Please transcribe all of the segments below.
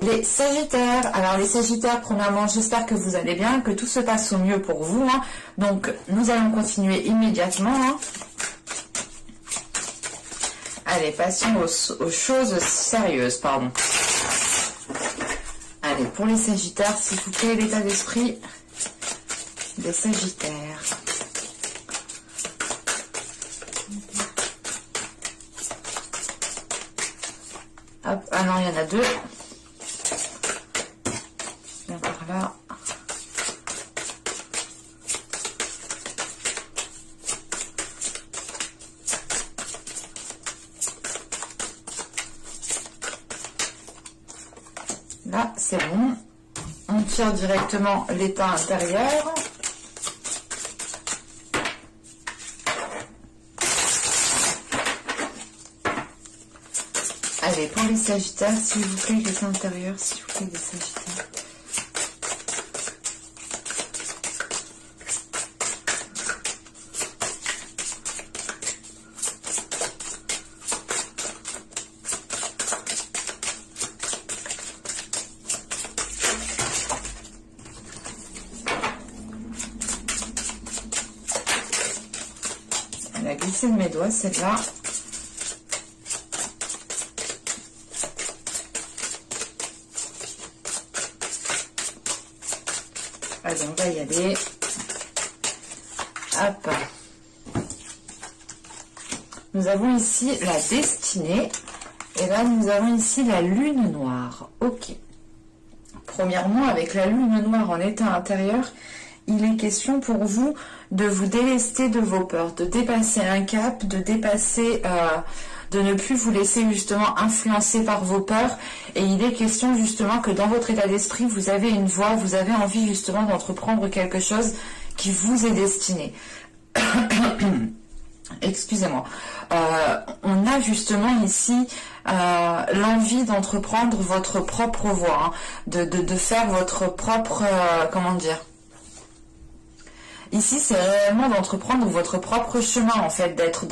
Les Sagittaires, alors les Sagittaires, premièrement, j'espère que vous allez bien, que tout se passe au mieux pour vous. Hein. Donc, nous allons continuer immédiatement. Hein. Allez, passons aux choses sérieuses, pardon. Allez, pour les Sagittaires, s'il vous plaît, l'état d'esprit des Sagittaires. Hop, ah non, il y en a deux. Viens par là. Là, c'est bon. On tire directement l'état intérieur. Allez, pour les Sagittaires, s'il vous plaît, l'état intérieur, s'il vous plaît, les Sagittaires. Elle a glissé de mes doigts, celle-là. Allez, on va y aller. Hop. Nous avons ici la destinée. Et là, nous avons ici la lune noire. Ok. Premièrement, avec la lune noire en état intérieur, il est question pour vous de vous délester de vos peurs, de dépasser un cap, de dépasser... de ne plus vous laisser justement influencer par vos peurs. Et il est question justement que dans votre état d'esprit, vous avez une voie, vous avez envie justement d'entreprendre quelque chose qui vous est destiné. Excusez-moi. On a justement ici l'envie d'entreprendre votre propre voie, hein, de faire votre propre... comment dire ? Ici, c'est réellement d'entreprendre votre propre chemin, en fait, d'être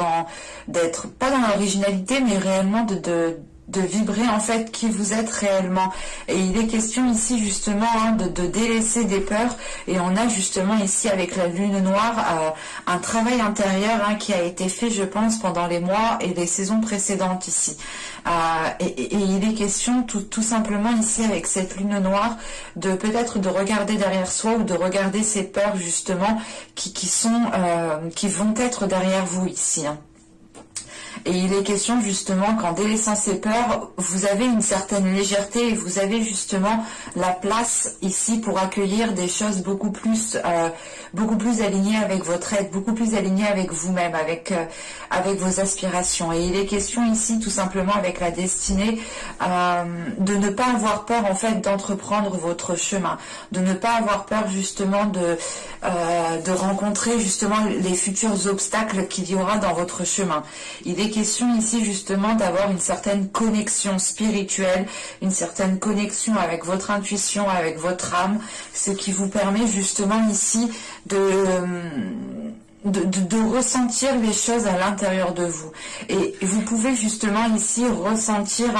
pas dans l'originalité, mais réellement de vibrer, en fait, qui vous êtes réellement. Et il est question ici, justement, hein, de délaisser des peurs. Et on a justement ici, avec la lune noire, un travail intérieur hein, qui a été fait, je pense, pendant les mois et les saisons précédentes ici. Et il est question tout simplement ici avec cette lune noire de peut-être de regarder derrière soi ou de regarder ces peurs justement qui vont être derrière vous ici. Hein. Et il est question justement qu'en délaissant ces peurs, vous avez une certaine légèreté et vous avez justement la place ici pour accueillir des choses beaucoup plus alignées avec votre être, beaucoup plus alignées avec vous-même, avec vos aspirations. Et il est question ici tout simplement avec la destinée de ne pas avoir peur en fait d'entreprendre votre chemin, de ne pas avoir peur justement de rencontrer justement les futurs obstacles qu'il y aura dans votre chemin. Il est question ici justement d'avoir une certaine connexion spirituelle, une certaine connexion avec votre intuition, avec votre âme, ce qui vous permet justement ici de ressentir les choses à l'intérieur de vous. Et vous pouvez justement ici ressentir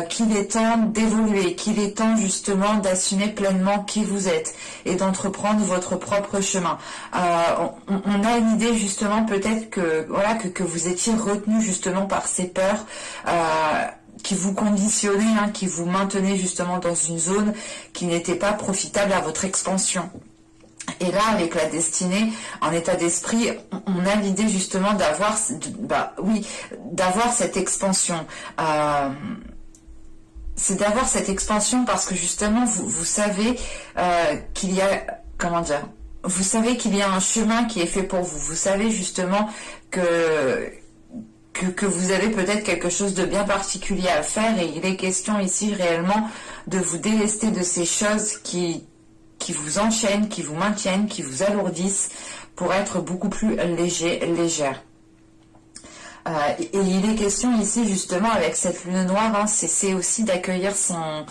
qu'il est temps d'évoluer, qu'il est temps justement d'assumer pleinement qui vous êtes et d'entreprendre votre propre chemin. On a une idée justement peut-être que vous étiez retenu justement par ces peurs qui vous conditionnaient, hein, qui vous maintenaient justement dans une zone qui n'était pas profitable à votre expansion. Et là, avec la destinée, en état d'esprit, on a l'idée justement d'avoir cette expansion. C'est d'avoir cette expansion parce que justement, vous savez qu'il y a, vous savez qu'il y a un chemin qui est fait pour vous. Vous savez justement que vous avez peut-être quelque chose de bien particulier à faire et il est question ici réellement de vous délester de ces choses qui vous enchaînent, qui vous maintiennent, qui vous alourdissent pour être beaucoup plus légère. Et il est question ici justement avec cette lune noire, hein, c'est aussi d'accueillir son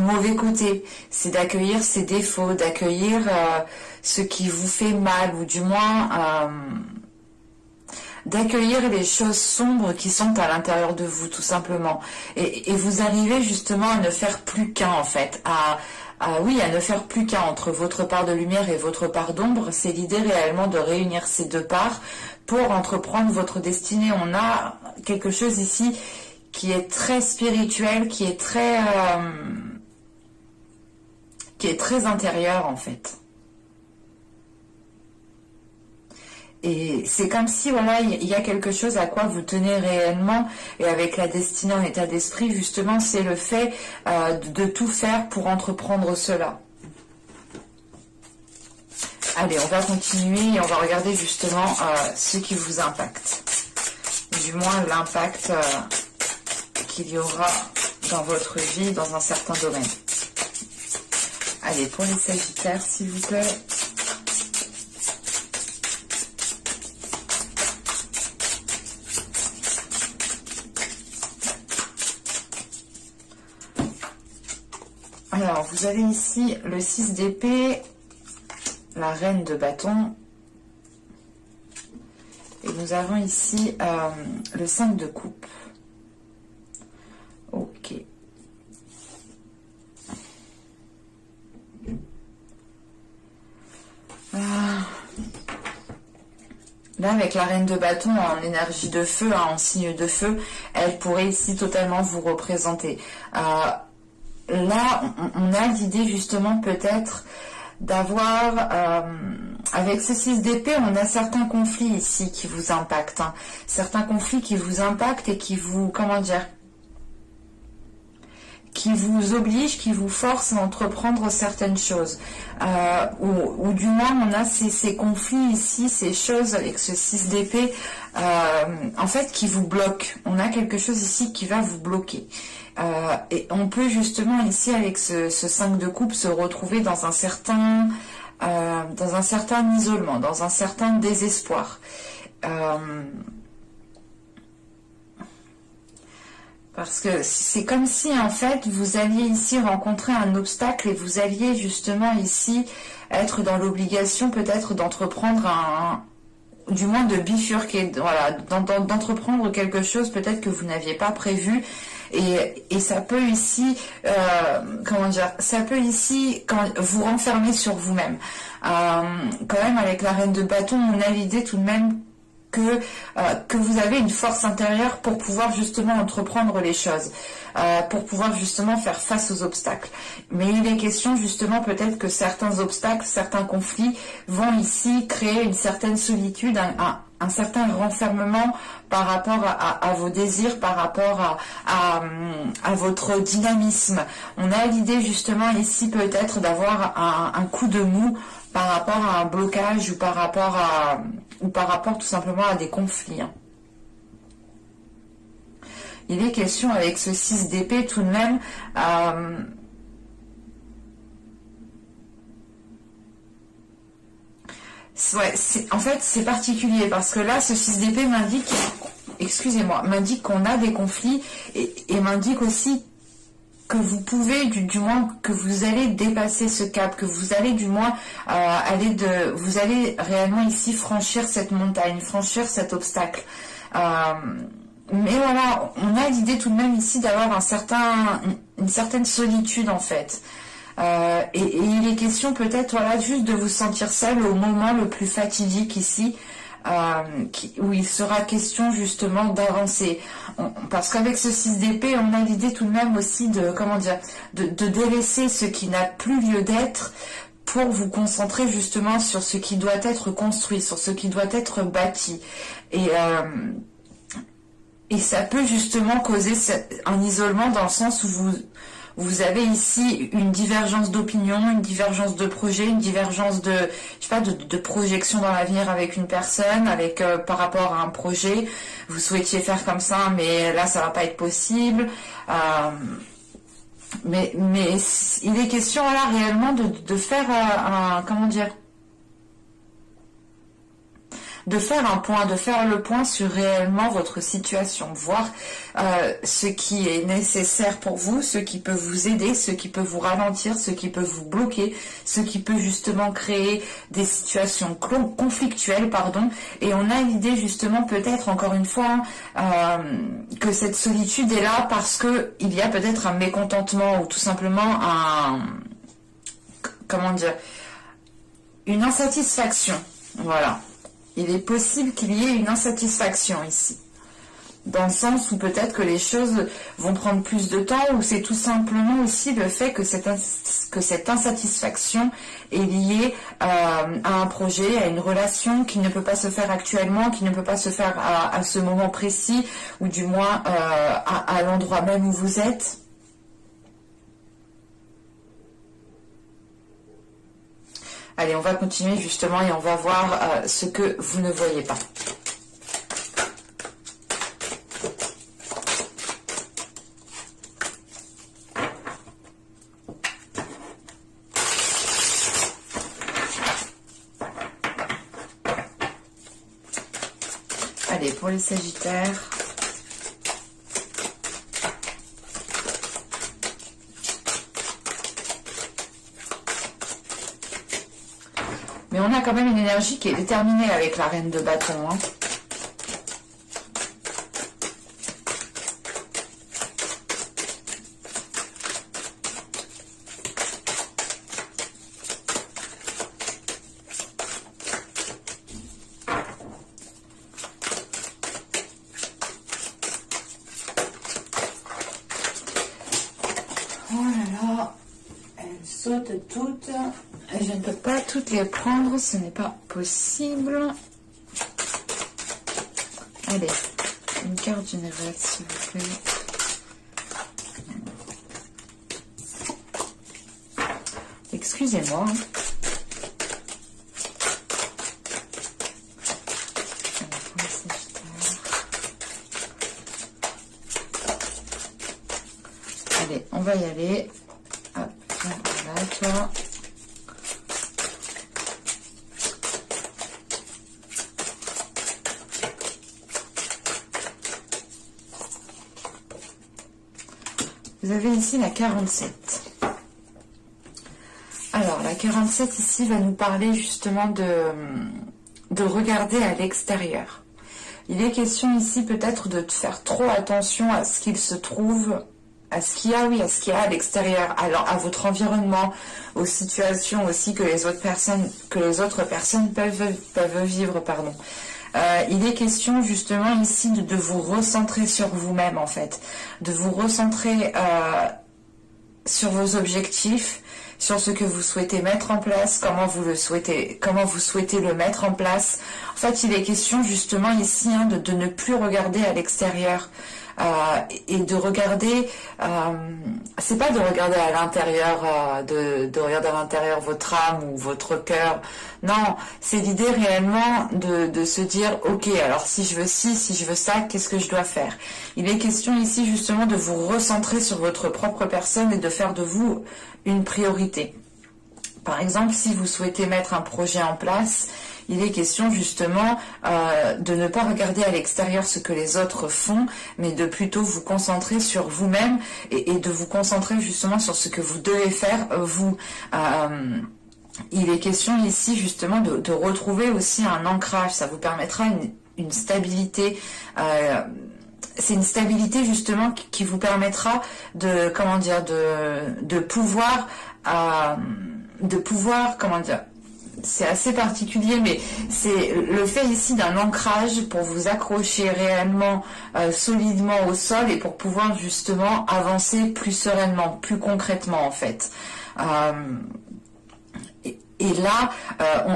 mauvais côté, c'est d'accueillir ses défauts, d'accueillir ce qui vous fait mal ou du moins d'accueillir les choses sombres qui sont à l'intérieur de vous, tout simplement. Et vous arrivez justement à ne faire plus qu'un, en fait, oui, à ne faire plus qu'un entre votre part de lumière et votre part d'ombre. C'est l'idée réellement de réunir ces deux parts pour entreprendre votre destinée. On a quelque chose ici qui est très spirituel, qui est très intérieur, en fait. Et c'est comme si, voilà, il y a quelque chose à quoi vous tenez réellement, et avec la destinée en état d'esprit, justement, c'est le fait de tout faire pour entreprendre cela. Allez, on va continuer et on va regarder justement ce qui vous impacte. Du moins, l'impact qu'il y aura dans votre vie, dans un certain domaine. Allez, pour les Sagittaires, s'il vous plaît. Alors, vous avez ici le 6 d'épée, la reine de bâton. Et nous avons ici le 5 de coupe. Ok. Là, avec la reine de bâton en énergie de feu, en signe de feu, elle pourrait ici totalement vous représenter. Là, on a l'idée justement peut-être d'avoir, avec ce 6 d'épée, on a certains conflits ici qui vous impactent. Hein. Certains conflits qui vous impactent et qui vous, comment dire, qui vous obligent, qui vous forcent à entreprendre certaines choses. Ou du moins, on a ces conflits ici, ces choses avec ce 6 d'épée, en fait, qui vous bloquent. On a quelque chose ici qui va vous bloquer. Et on peut justement ici, avec ce 5 de coupe, se retrouver dans un certain isolement, dans un certain désespoir. Parce que c'est comme si, en fait, vous alliez ici rencontrer un obstacle et vous alliez justement ici être dans l'obligation peut-être d'entreprendre du moins de bifurquer, voilà, d'entreprendre quelque chose peut-être que vous n'aviez pas prévu. Et ça peut ici, comment dire, ça peut ici vous renfermer sur vous-même. Quand même, avec la reine de bâton, on a l'idée tout de même que vous avez une force intérieure pour pouvoir justement entreprendre les choses, pour pouvoir justement faire face aux obstacles. Mais il est question justement peut-être que certains obstacles, certains conflits vont ici créer une certaine solitude, un certain renfermement par rapport à vos désirs, par rapport à votre dynamisme. On a l'idée justement ici peut-être d'avoir un coup de mou par rapport à un blocage ou par rapport tout simplement à des conflits. Hein. Il est question avec ce 6 d'épée tout de même en fait c'est particulier parce que là ce 6 d'épée m'indique, excusez-moi, m'indique qu'on a des conflits et m'indique aussi que vous pouvez, du moins, que vous allez dépasser ce cap, que vous allez du moins vous allez réellement ici franchir cette montagne, franchir cet obstacle. Mais voilà, on a l'idée tout de même ici d'avoir une certaine solitude en fait. Et il est question peut-être voilà juste de vous sentir seul au moment le plus fatidique ici. Où il sera question justement d'avancer. Parce qu'avec ce 6 d'épée, on a l'idée tout de même aussi de, comment dire, de délaisser ce qui n'a plus lieu d'être pour vous concentrer justement sur ce qui doit être construit, sur ce qui doit être bâti. Et ça peut justement causer un isolement dans le sens où vous avez ici une divergence d'opinion, une divergence de projet, une divergence de, je sais pas, de projection dans l'avenir avec une personne, avec par rapport à un projet. Vous souhaitiez faire comme ça, mais là ça va pas être possible. Mais il est question là réellement de faire comment dire, de faire un point, de faire le point sur réellement votre situation, voir ce qui est nécessaire pour vous, ce qui peut vous aider, ce qui peut vous ralentir, ce qui peut vous bloquer, ce qui peut justement créer des situations conflictuelles, pardon. Et on a l'idée justement peut-être encore une fois que cette solitude est là parce que il y a peut-être un mécontentement ou tout simplement comment dire, une insatisfaction. Voilà. Il est possible qu'il y ait une insatisfaction ici. Dans le sens où peut-être que les choses vont prendre plus de temps, ou c'est tout simplement aussi le fait que cette insatisfaction est liée à un projet, à une relation qui ne peut pas se faire actuellement, qui ne peut pas se faire à ce moment précis, ou du moins à l'endroit même où vous êtes. Allez, on va continuer justement et on va voir ce que vous ne voyez pas. Allez, pour les Sagittaires. Mais on a quand même une énergie qui est déterminée avec la reine de bâton. Hein. Oh là là, elles sautent toutes. Je ne peux pas toutes les prendre, ce n'est pas possible. Allez, une carte générale, s'il vous plaît. Excusez-moi. Allez, on va y aller. Hop, voilà, toi. Vous avez ici la 47. Alors, la 47 ici va nous parler justement de regarder à l'extérieur. Il est question ici peut-être de faire trop attention à ce qu'il se trouve, à ce qu'il y a, oui, à ce qu'il y a à l'extérieur, alors à votre environnement, aux situations aussi que les autres personnes peuvent vivre, pardon. Il est question justement ici de vous recentrer sur vous-même en fait, de vous recentrer sur vos objectifs, sur ce que vous souhaitez mettre en place, comment vous souhaitez le mettre en place. En fait, il est question justement ici de ne plus regarder à l'extérieur. Et de regarder, c'est pas de regarder à l'intérieur, de regarder à l'intérieur votre âme ou votre cœur. Non, c'est l'idée réellement de se dire, ok, alors si je veux ci, si je veux ça, qu'est-ce que je dois faire? Il est question ici justement de vous recentrer sur votre propre personne et de faire de vous une priorité. Par exemple, si vous souhaitez mettre un projet en place, il est question justement de ne pas regarder à l'extérieur ce que les autres font, mais de plutôt vous concentrer sur vous-même et de vous concentrer justement sur ce que vous devez faire vous. Il est question ici justement de retrouver aussi un ancrage, ça vous permettra une stabilité. C'est une stabilité justement qui vous permettra de, comment dire, de pouvoir, comment dire, c'est assez particulier, mais c'est le fait ici d'un ancrage pour vous accrocher réellement solidement au sol et pour pouvoir justement avancer plus sereinement, plus concrètement en fait. Et là,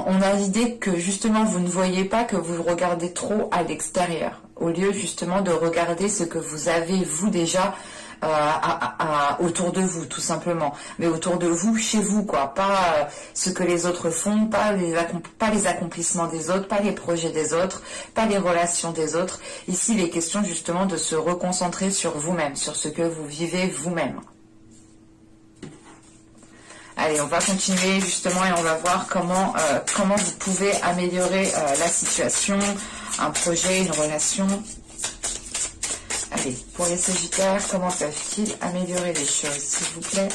on a l'idée que justement vous ne voyez pas, que vous regardez trop à l'extérieur, au lieu justement de regarder ce que vous avez vous déjà autour de vous, tout simplement, mais autour de vous, chez vous, quoi, pas ce que les autres font, pas les accomplissements des autres, pas les projets des autres, pas les relations des autres. Ici, il est question justement de se reconcentrer sur vous-même, sur ce que vous vivez vous-même. Allez, on va continuer justement et on va voir comment vous pouvez améliorer la situation, un projet, une relation. Allez, pour les Sagittaires, comment peuvent-ils améliorer les choses, s'il vous plaît?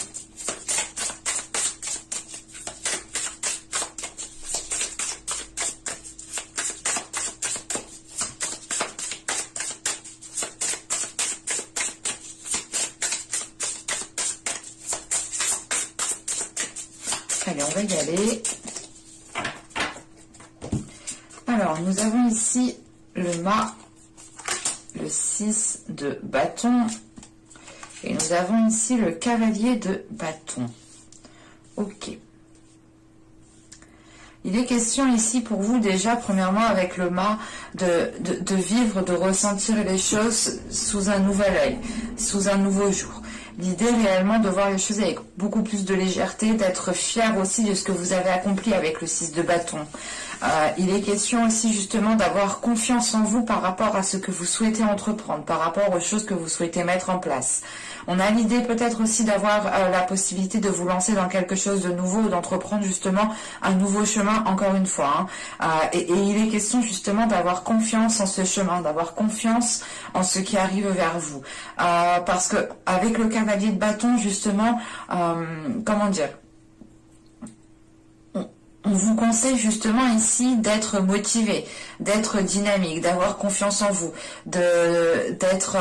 Allez, on va y aller. Alors, nous avons ici le mât, le 6 de bâton. Et nous avons ici le cavalier de bâton. Ok. Il est question ici pour vous déjà, premièrement, avec le mât, de vivre, de ressentir les choses sous un nouvel œil, sous un nouveau jour. L'idée réellement de voir les choses avec beaucoup plus de légèreté, d'être fier aussi de ce que vous avez accompli avec le 6 de bâton. Il est question aussi justement d'avoir confiance en vous par rapport à ce que vous souhaitez entreprendre, par rapport aux choses que vous souhaitez mettre en place. On a l'idée peut-être aussi d'avoir la possibilité de vous lancer dans quelque chose de nouveau, d'entreprendre justement un nouveau chemin encore une fois. Et il est question justement d'avoir confiance en ce chemin, d'avoir confiance en ce qui arrive vers vous. Parce que avec le cavalier de bâton justement, comment dire, on vous conseille justement ici d'être motivé, d'être dynamique, d'avoir confiance en vous, d'être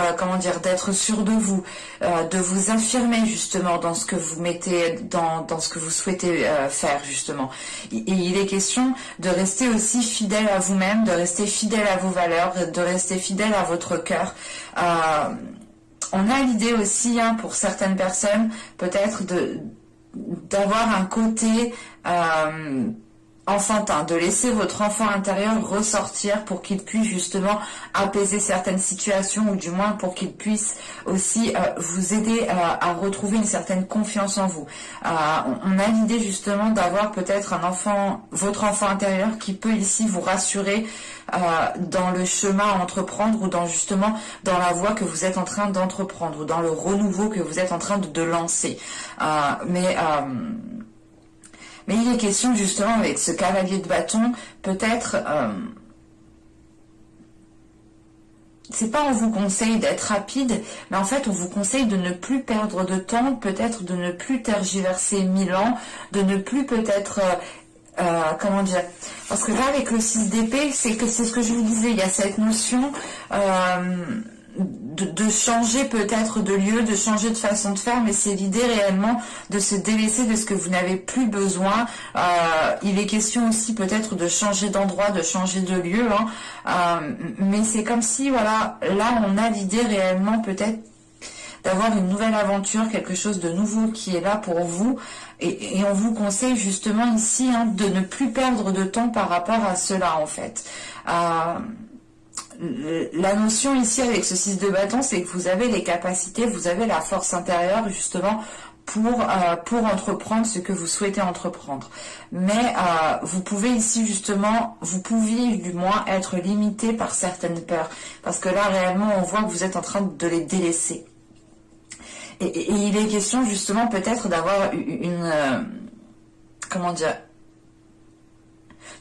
d'être sûr de vous, de vous affirmer justement dans ce que vous mettez, dans ce que vous souhaitez faire justement. Et il est question de rester aussi fidèle à vous-même, de rester fidèle à vos valeurs, de rester fidèle à votre cœur. On a l'idée aussi, pour certaines personnes, peut-être d'avoir un côté enfantin, de laisser votre enfant intérieur ressortir pour qu'il puisse justement apaiser certaines situations, ou du moins pour qu'il puisse aussi vous aider à retrouver une certaine confiance en vous. On a l'idée justement d'avoir peut-être votre enfant intérieur qui peut ici vous rassurer dans le chemin à entreprendre, ou dans la voie que vous êtes en train d'entreprendre, ou dans le renouveau que vous êtes en train de lancer. Mais il est question justement avec ce cavalier de bâton, peut-être, c'est pas on vous conseille d'être rapide, mais en fait on vous conseille de ne plus perdre de temps, peut-être de ne plus tergiverser 1000 ans, de ne plus peut-être... comment dire, parce que là avec le 6 d'épée, c'est ce que je vous disais, il y a cette notion de changer peut-être de lieu, de changer de façon de faire, mais c'est l'idée réellement de se délaisser de ce que vous n'avez plus besoin. Il est question aussi peut-être de changer d'endroit, de changer de lieu, mais c'est comme si, voilà, là on a l'idée réellement peut-être d'avoir une nouvelle aventure, quelque chose de nouveau qui est là pour vous, et on vous conseille justement ici de ne plus perdre de temps par rapport à cela en fait. La notion ici avec ce 6 de bâton, c'est que vous avez les capacités, vous avez la force intérieure justement pour entreprendre ce que vous souhaitez entreprendre. Mais vous pouvez ici justement, vous pouviez du moins être limité par certaines peurs, parce que là réellement on voit que vous êtes en train de les délaisser. Et il est question justement peut-être d'avoir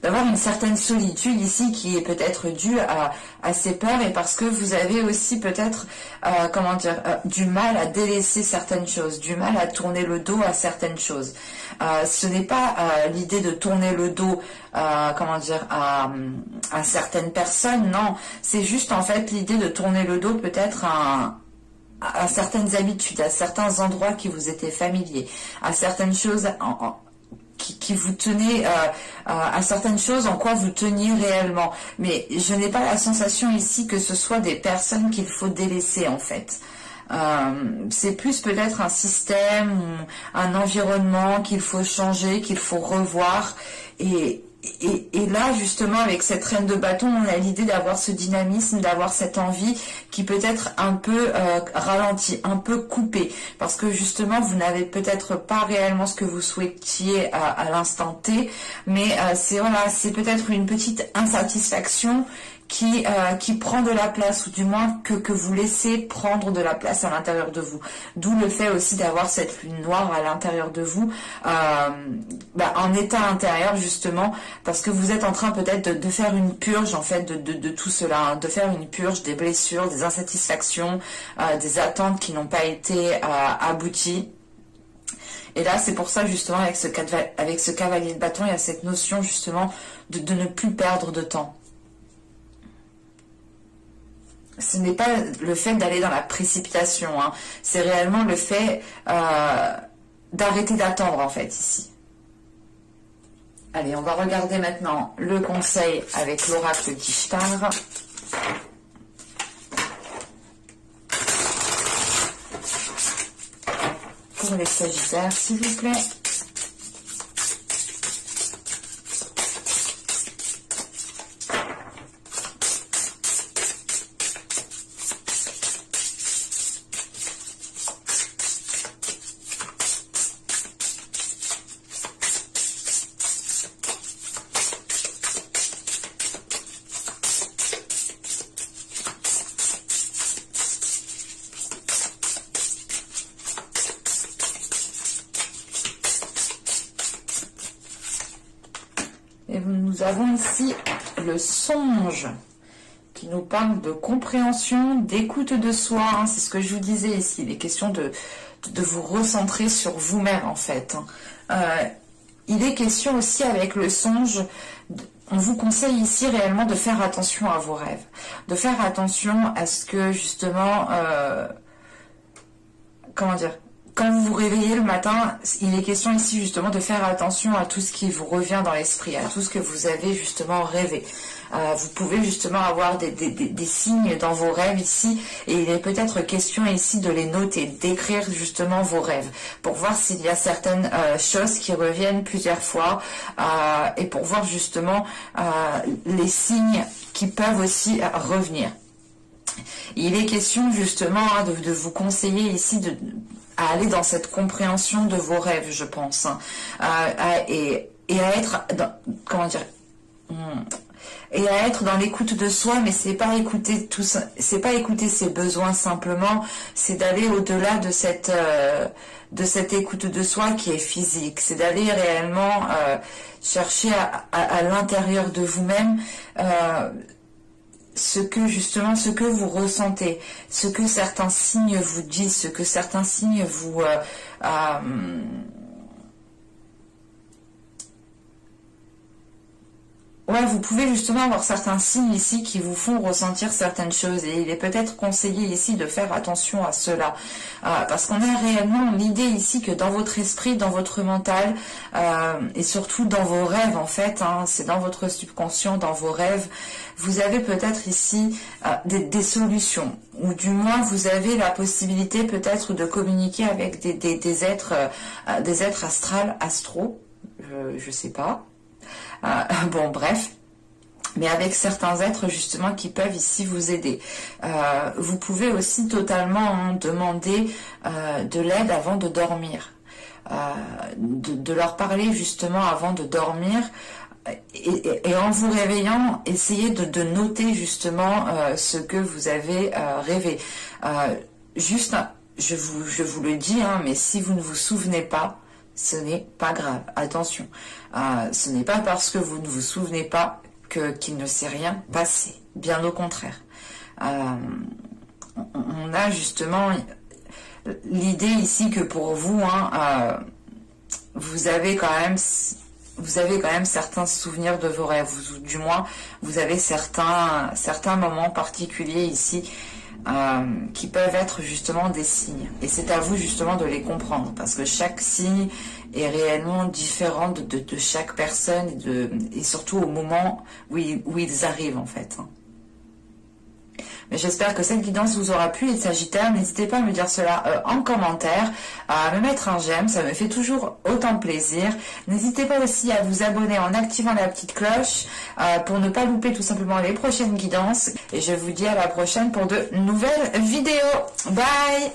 d'avoir une certaine solitude ici qui est peut-être due à ces peurs, et parce que vous avez aussi peut-être du mal à délaisser certaines choses, du mal à tourner le dos à certaines choses. Ce n'est pas l'idée de tourner le dos à certaines personnes, non, c'est juste en fait l'idée de tourner le dos peut-être à certaines habitudes, à certains endroits qui vous étaient familiers, à certaines choses qui vous tenez, à certaines choses en quoi vous teniez réellement. Mais je n'ai pas la sensation ici que ce soit des personnes qu'il faut délaisser en fait. C'est plus peut-être un système, ou un environnement qu'il faut changer, qu'il faut revoir. Et là, justement, avec cette reine de bâton, on a l'idée d'avoir ce dynamisme, d'avoir cette envie qui peut être un peu ralentie, un peu coupée. Parce que justement, vous n'avez peut-être pas réellement ce que vous souhaitiez à l'instant T. Mais c'est peut-être une petite insatisfaction qui prend de la place, ou du moins que vous laissez prendre de la place à l'intérieur de vous. D'où le fait aussi d'avoir cette lune noire à l'intérieur de vous, en état intérieur justement, parce que vous êtes en train peut-être de faire une purge en fait de tout cela, hein, de faire une purge des blessures, des insatisfactions, des attentes qui n'ont pas été abouties. Et là, c'est pour ça, justement, avec ce cavalier de bâton, il y a cette notion, justement, de ne plus perdre de temps. Ce n'est pas le fait d'aller dans la précipitation, hein. C'est réellement le fait d'arrêter d'attendre, en fait, ici. Allez, on va regarder maintenant le conseil avec l'oracle d'Ishtar. Pour les Sagittaires, s'il vous plaît. Et nous avons ici le songe qui nous parle de compréhension, d'écoute de soi. Hein, c'est ce que je vous disais ici. Il est question de vous recentrer sur vous-même en fait. Il est question aussi avec le songe, on vous conseille ici réellement de faire attention à vos rêves. De faire attention à ce que justement, comment dire, quand vous vous réveillez le matin, il est question ici justement de faire attention à tout ce qui vous revient dans l'esprit, à tout ce que vous avez justement rêvé. Vous pouvez justement avoir des signes dans vos rêves ici, et il est peut-être question ici de les noter, d'écrire justement vos rêves, pour voir s'il y a certaines choses qui reviennent plusieurs fois, et pour voir justement les signes qui peuvent aussi revenir. Il est question justement de vous conseiller ici à aller dans cette compréhension de vos rêves, je pense, et à être comment dire, et à être dans l'écoute de soi, mais c'est pas écouter tout ça, c'est pas écouter ses besoins simplement, c'est d'aller au-delà de cette écoute de soi qui est physique, c'est d'aller réellement chercher à l'intérieur de vous-même ce que vous ressentez, ce que certains signes vous disent, ce que certains signes vous ouais, vous pouvez justement avoir certains signes ici qui vous font ressentir certaines choses, et il est peut-être conseillé ici de faire attention à cela, parce qu'on a réellement l'idée ici que dans votre esprit, dans votre mental, et surtout dans vos rêves en fait, hein, c'est dans votre subconscient, dans vos rêves, vous avez peut-être ici des solutions, ou du moins vous avez la possibilité peut-être de communiquer avec des êtres astraux, je sais pas. Bon, bref, mais avec certains êtres justement qui peuvent ici vous aider. Vous pouvez aussi totalement demander de l'aide avant de dormir, de leur parler justement avant de dormir, et en vous réveillant, essayez de noter justement ce que vous avez rêvé. Juste, je vous le dis, hein, mais si vous ne vous souvenez pas, ce n'est pas grave, attention. Ce n'est pas parce que vous ne vous souvenez pas qu'il ne s'est rien passé. Bien au contraire. On a justement l'idée ici que pour vous, hein, vous avez quand même certains souvenirs de vos rêves, ou du moins vous avez certains moments particuliers ici qui peuvent être justement des signes, et c'est à vous justement de les comprendre, parce que chaque signe est réellement différent de chaque personne, et surtout au moment où ils arrivent en fait. Mais j'espère que cette guidance vous aura plu, les Sagittaires. N'hésitez pas à me dire cela en commentaire, à me mettre un j'aime, ça me fait toujours autant plaisir. N'hésitez pas aussi à vous abonner en activant la petite cloche pour ne pas louper tout simplement les prochaines guidances. Et je vous dis à la prochaine pour de nouvelles vidéos. Bye!